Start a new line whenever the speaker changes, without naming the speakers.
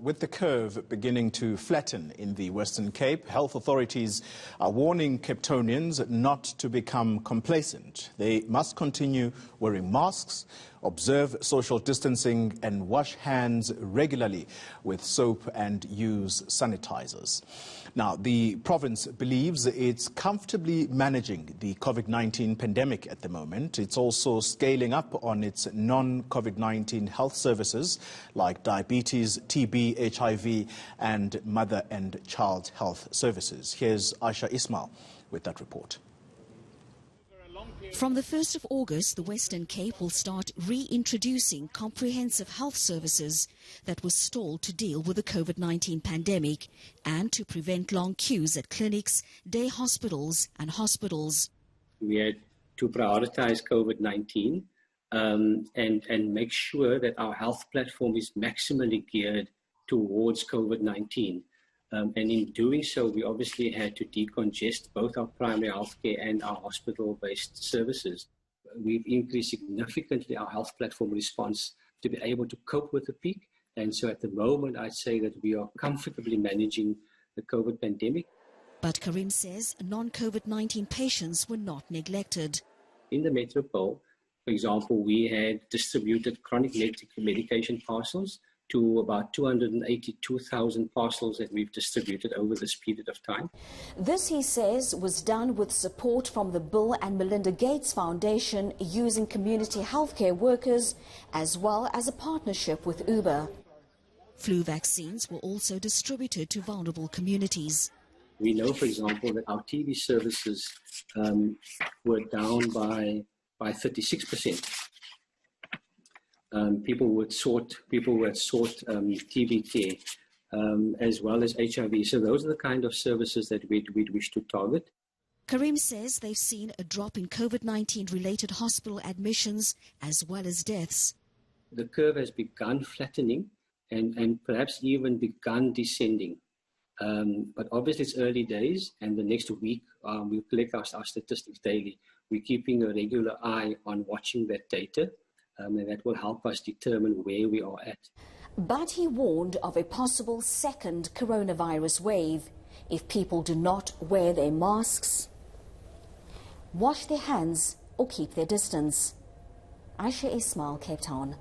With the curve beginning to flatten in the Western Cape, health authorities are warning Capetonians not to become complacent. They must continue wearing masks, observe social distancing and wash hands regularly with soap and use sanitizers. Now, the province believes it's comfortably managing the COVID-19 pandemic at the moment. It's also scaling up on its non-COVID-19 health services like diabetes, TB, HIV and mother and child health services. Here's Aisha Ismail with that report.
From the 1st of August, the Western Cape will start reintroducing comprehensive health services that were stalled to deal with the COVID-19 pandemic and to prevent long queues at clinics, day hospitals and hospitals.
We had to prioritize COVID-19 and make sure that our health platform is maximally geared towards COVID-19. And in doing so, we obviously had to decongest both our primary healthcare and our hospital-based services. We've increased significantly our health platform response to be able to cope with the peak. And so at the moment, I'd say that we are comfortably managing the COVID pandemic.
But Karim says non-COVID-19 patients were not neglected.
In the metropole, for example, we had distributed chronic medication parcels to about 282,000 parcels that we've distributed over this period of time.
This, he says, was done with support from the Bill and Melinda Gates Foundation using community healthcare workers as well as a partnership with Uber. Flu vaccines were also distributed to vulnerable communities.
We know, for example, that our TB services were down by 36%. People who had sought TB care, as well as HIV. So those are the kind of services that we'd wish to target.
Karim says they've seen a drop in COVID-19 related hospital admissions as well as deaths.
The curve has begun flattening and perhaps even begun descending. But obviously it's early days, and the next week we'll collect our statistics daily. We're keeping a regular eye on watching that data. And that will help us determine where we are at.
But he warned of a possible second coronavirus wave if people do not wear their masks, wash their hands or keep their distance. Aisha Ismail, Cape Town.